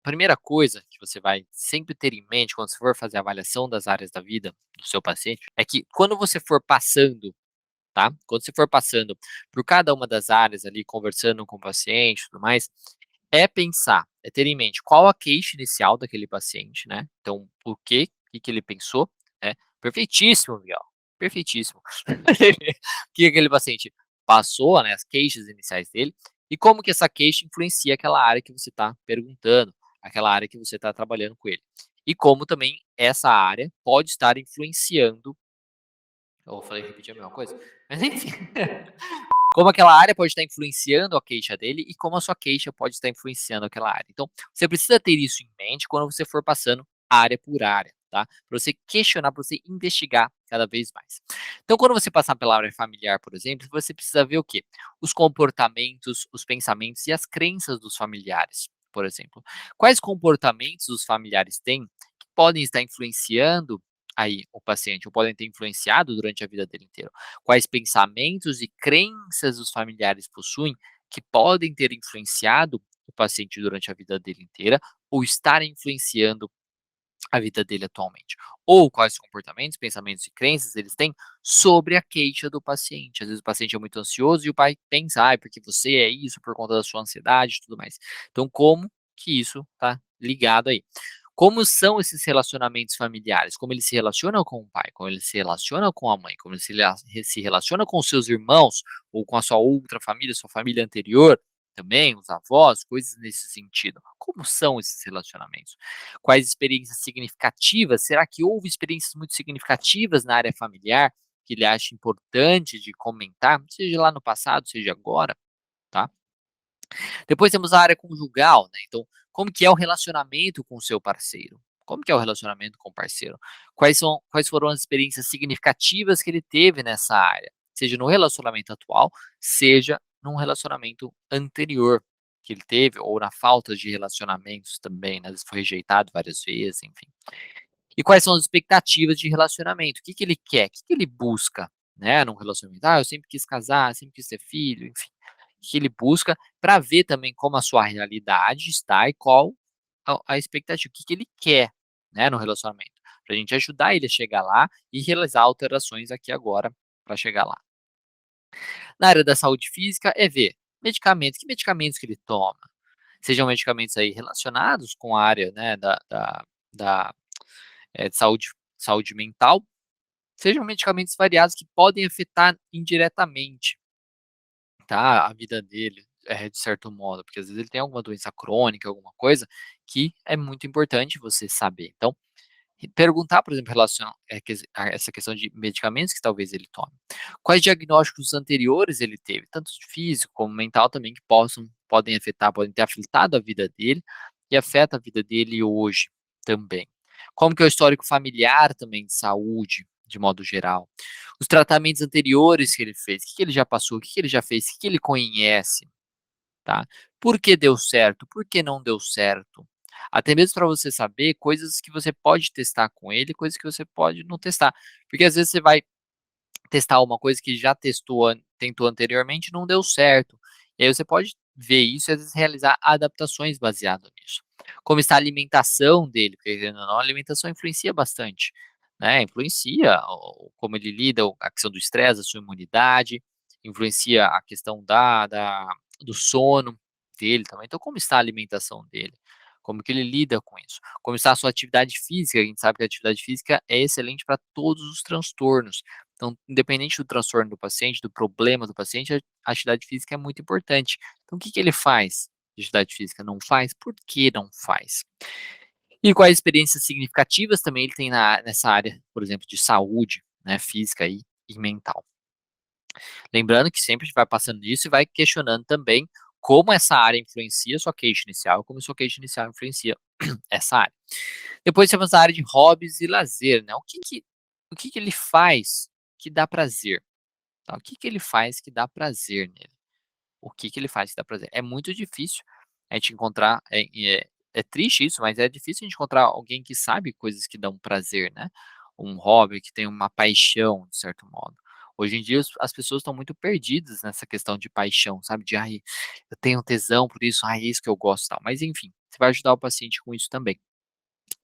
primeira coisa que você vai sempre ter em mente quando você for fazer a avaliação das áreas da vida do seu paciente, é que quando você for passando, tá? Quando você for passando por cada uma das áreas ali, conversando com o paciente e tudo mais, é pensar, é ter em mente qual a queixa inicial daquele paciente, né? Então, por quê? O que que ele pensou, né? Perfeitíssimo, Miguel. Perfeitíssimo. O que aquele paciente passou, né? As queixas iniciais dele e como que essa queixa influencia aquela área que você está perguntando, aquela área que você está trabalhando com ele. E como também essa área pode estar influenciando. Eu falei repetir a mesma coisa, mas enfim. Como aquela área pode estar influenciando a queixa dele e como a sua queixa pode estar influenciando aquela área. Então, você precisa ter isso em mente quando você for passando área por área, tá? Para você questionar, para você investigar cada vez mais. Então, quando você passar pela área familiar, por exemplo, você precisa ver o quê? Os comportamentos, os pensamentos e as crenças dos familiares, por exemplo. Quais comportamentos os familiares têm que podem estar influenciando aí o paciente, ou podem ter influenciado durante a vida dele inteira? Quais pensamentos e crenças os familiares possuem que podem ter influenciado o paciente durante a vida dele inteira ou estar influenciando a vida dele atualmente? Ou quais comportamentos, pensamentos e crenças eles têm sobre a queixa do paciente? Às vezes o paciente é muito ansioso e o pai pensa, ah, porque você é isso por conta da sua ansiedade e tudo mais. Então, como que isso está ligado aí? Como são esses relacionamentos familiares? Como ele se relaciona com o pai, como ele se relaciona com a mãe, como ele se relaciona com os seus irmãos ou com a sua outra família, sua família anterior, também, os avós, coisas nesse sentido. Como são esses relacionamentos? Quais experiências significativas? Será que houve experiências muito significativas na área familiar que ele acha importante de comentar, seja lá no passado, seja agora, tá? Depois temos a área conjugal, né, então, como que é o relacionamento com o seu parceiro? Como que é o relacionamento com o parceiro? Quais foram as experiências significativas que ele teve nessa área? Seja no relacionamento atual, seja num relacionamento anterior que ele teve, ou na falta de relacionamentos também, né, às vezes foi rejeitado várias vezes, enfim. E quais são as expectativas de relacionamento? O que que ele quer? O que que ele busca, né, num relacionamento? "Ah, eu sempre quis casar, sempre quis ter filho", enfim. O que ele busca para ver também como a sua realidade está e qual a expectativa, o que que ele quer, né, no relacionamento, pra gente ajudar ele a chegar lá e realizar alterações aqui e agora para chegar lá. Na área da saúde física é ver medicamentos, que medicamentos que ele toma, sejam medicamentos aí relacionados com a área, né, da, de saúde mental, sejam medicamentos variados que podem afetar indiretamente, tá, a vida dele, de certo modo, porque às vezes ele tem alguma doença crônica, alguma coisa, que é muito importante você saber. Então, perguntar, por exemplo, relaciona a essa questão de medicamentos que talvez ele tome. Quais diagnósticos anteriores ele teve, tanto de físico como mental também, que podem afetar, podem ter afetado a vida dele e afeta a vida dele hoje também. Como que é o histórico familiar também de saúde, de modo geral. Os tratamentos anteriores que ele fez, o que que ele já passou, o que que ele já fez, o que que ele conhece, tá? Por que deu certo, por que não deu certo? Até mesmo para você saber coisas que você pode testar com ele, coisas que você pode não testar. Porque às vezes você vai testar uma coisa que já tentou anteriormente e não deu certo. E aí você pode ver isso e às vezes realizar adaptações baseado nisso. Como está a alimentação dele, porque querendo ou não, a alimentação influencia bastante, né? Influencia como ele lida, a questão do estresse, a sua imunidade, influencia a questão do sono dele também. Então, como está a alimentação dele? Como que ele lida com isso? Como está a sua atividade física? A gente sabe que a atividade física é excelente para todos os transtornos. Então, independente do transtorno do paciente, do problema do paciente, a atividade física é muito importante. Então, o que que ele faz de atividade física? Não faz? Por que não faz? E quais experiências significativas também ele tem nessa área, por exemplo, de saúde, né, física e mental. Lembrando que sempre a gente vai passando isso e vai questionando também como essa área influencia a sua queixa inicial, como a sua queixa inicial influencia essa área. Depois temos a área de hobbies e lazer, né? O que que ele faz que dá prazer? Tá? O que que ele faz que dá prazer nele? O que que ele faz que dá prazer? É muito difícil a gente encontrar, é triste isso, mas é difícil a gente encontrar alguém que sabe coisas que dão prazer, né? Um hobby que tem uma paixão, de certo modo. Hoje em dia as pessoas estão muito perdidas nessa questão de paixão, sabe? De ai, eu tenho tesão por isso, ai, é isso que eu gosto, tal. Mas enfim, você vai ajudar o paciente com isso também.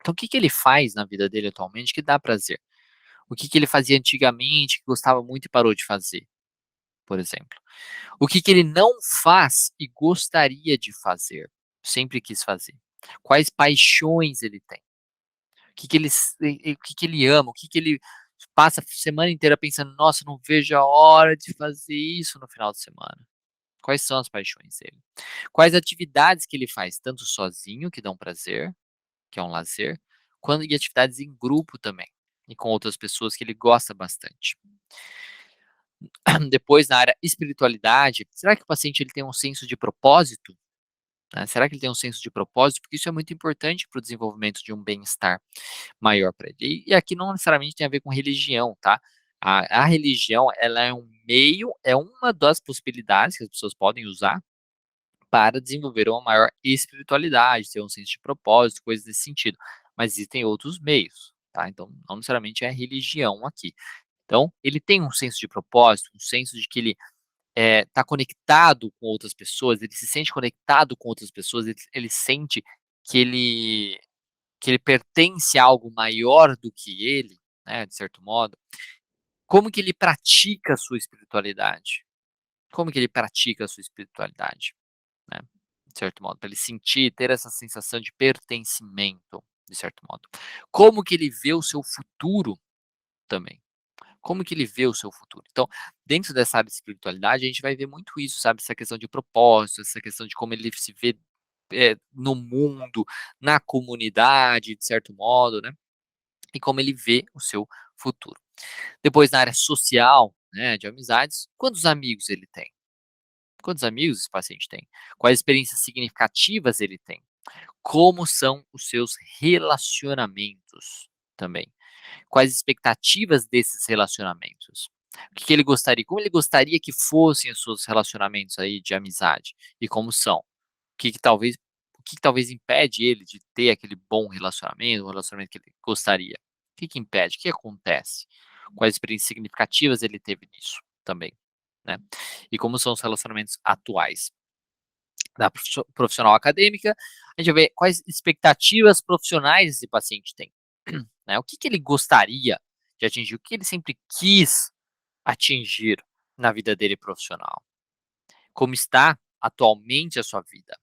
Então, o que que ele faz na vida dele atualmente que dá prazer? O que que ele fazia antigamente que gostava muito e parou de fazer, por exemplo? O que que ele não faz e gostaria de fazer, sempre quis fazer? Quais paixões ele tem? O que que ele o que que ele ama? O que que ele passa a semana inteira pensando: "Nossa, não vejo a hora de fazer isso no final de semana". Quais são as paixões dele? Quais atividades que ele faz, tanto sozinho, que dão prazer, que é um lazer, quanto e atividades em grupo também, e com outras pessoas que ele gosta bastante. Depois, na área espiritualidade, será que o paciente ele tem um senso de propósito? Né? Será que ele tem um senso de propósito? Porque isso é muito importante para o desenvolvimento de um bem-estar maior para ele. E aqui não necessariamente tem a ver com religião, tá? A religião, ela é um meio, é uma das possibilidades que as pessoas podem usar para desenvolver uma maior espiritualidade, ter um senso de propósito, coisas desse sentido. Mas existem outros meios, tá? Então, não necessariamente é religião aqui. Então, ele tem um senso de propósito, um senso de que ele está conectado com outras pessoas, ele se sente conectado com outras pessoas, ele sente que ele pertence a algo maior do que ele, né, de certo modo. Como que ele pratica a sua espiritualidade? Como que ele pratica a sua espiritualidade, né, de certo modo, para ele sentir, ter essa sensação de pertencimento, de certo modo. Como que ele vê o seu futuro também. Como que ele vê o seu futuro? Então, dentro dessa área de espiritualidade, a gente vai ver muito isso, sabe, essa questão de propósito, essa questão de como ele se vê, no mundo, na comunidade, de certo modo, né, e como ele vê o seu futuro. Depois na área social, né, de amizades, quantos amigos ele tem? Quantos amigos esse paciente tem? Quais experiências significativas ele tem? Como são os seus relacionamentos também? Quais expectativas desses relacionamentos? O que que ele gostaria, como ele gostaria que fossem os seus relacionamentos aí de amizade e como são? O que que talvez impede ele de ter aquele bom relacionamento, o relacionamento que ele gostaria? O que que impede? O que acontece? Quais experiências significativas ele teve nisso também, né? E como são os relacionamentos atuais? Da profissional acadêmica, a gente vai ver quais expectativas profissionais esse paciente tem, né, o que que ele gostaria de atingir, o que ele sempre quis atingir na vida dele profissional. Como está atualmente a sua vida,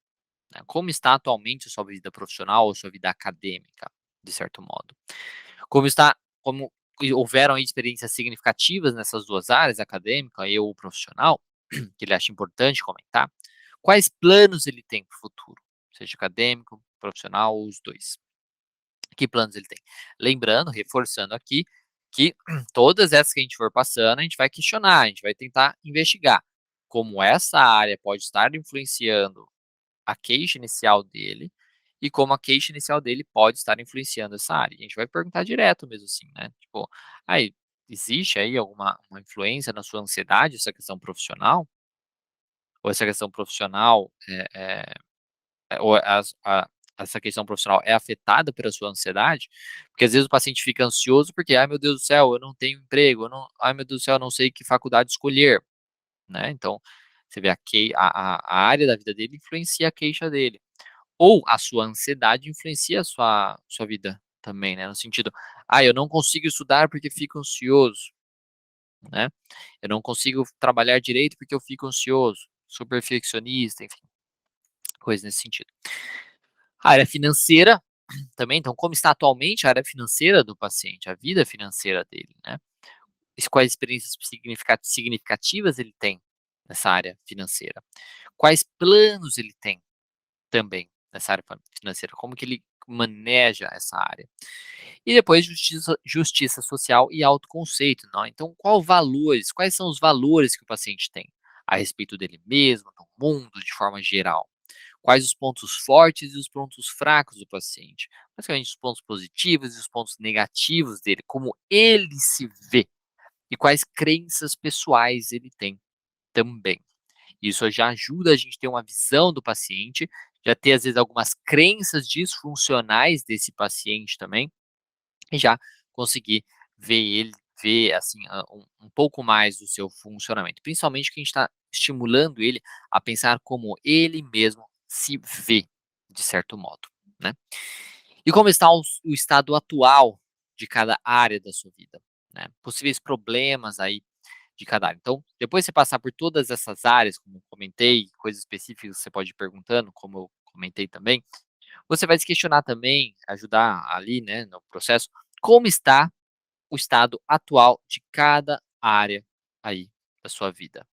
né, como está atualmente a sua vida profissional ou sua vida acadêmica, de certo modo. Como houveram aí experiências significativas nessas 2 áreas, acadêmica e ou profissional, que ele acha importante comentar. Quais planos ele tem para o futuro, seja acadêmico, profissional ou os 2? Que planos ele tem? Lembrando, reforçando aqui, que todas essas que a gente for passando, a gente vai questionar, a gente vai tentar investigar como essa área pode estar influenciando a queixa inicial dele e como a queixa inicial dele pode estar influenciando essa área. A gente vai perguntar direto mesmo assim, né? Tipo, aí, existe aí alguma uma influência na sua ansiedade, essa questão profissional? Ou essa questão profissional ou essa questão profissional é afetada pela sua ansiedade? Porque às vezes o paciente fica ansioso porque: "Ai meu Deus do céu, eu não tenho emprego, eu não ai meu Deus do céu, eu não sei que faculdade escolher", né, então, você vê a área da vida dele influencia a queixa dele. Ou a sua ansiedade influencia a sua vida também, né, no sentido: "Ah, eu não consigo estudar porque fico ansioso", né, "Eu não consigo trabalhar direito porque eu fico ansioso", sou perfeccionista, enfim, coisas nesse sentido. A área financeira também, então como está atualmente a área financeira do paciente, a vida financeira dele, né. Quais experiências significativas ele tem nessa área financeira. Quais planos ele tem também nessa área financeira, como que ele maneja essa área. E depois justiça social e autoconceito, não, então quais são os valores que o paciente tem a respeito dele mesmo, do mundo de forma geral. Quais os pontos fortes e os pontos fracos do paciente. Basicamente, os pontos positivos e os pontos negativos dele, como ele se vê e quais crenças pessoais ele tem também. Isso já ajuda a gente ter uma visão do paciente, já ter, às vezes, algumas crenças disfuncionais desse paciente também, e já conseguir ver assim, um pouco mais do seu funcionamento. Principalmente que a gente está estimulando ele a pensar como ele mesmo se vê, de certo modo, né. E como está o estado atual de cada área da sua vida, né, possíveis problemas aí de cada área. Então, depois você passar por todas essas áreas, como eu comentei, coisas específicas você pode ir perguntando, como eu comentei também, você vai se questionar também, ajudar ali, né, no processo, como está o estado atual de cada área aí da sua vida,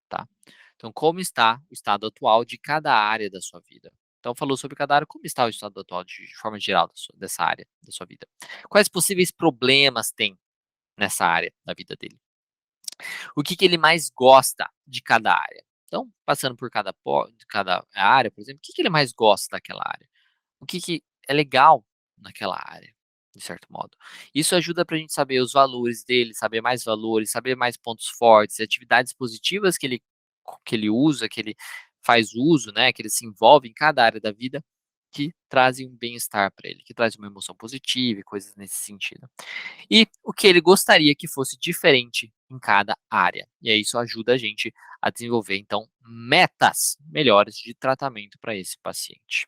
tá. Então, como está o estado atual de cada área da sua vida. Então, falou sobre cada área, como está o estado atual de forma geral dessa área da sua vida. Quais possíveis problemas tem nessa área da vida dele? O que que ele mais gosta de cada área. Então, passando por de cada área, por exemplo, o que que ele mais gosta daquela área? O que que é legal naquela área, de certo modo. Isso ajuda para a gente saber os valores dele, saber mais valores, saber mais pontos fortes, atividades positivas que ele usa, que ele faz uso, né, que ele se envolve em cada área da vida, que trazem um bem-estar para ele, que traz uma emoção positiva e coisas nesse sentido. E o que ele gostaria que fosse diferente em cada área. E aí isso ajuda a gente a desenvolver, então, metas melhores de tratamento para esse paciente.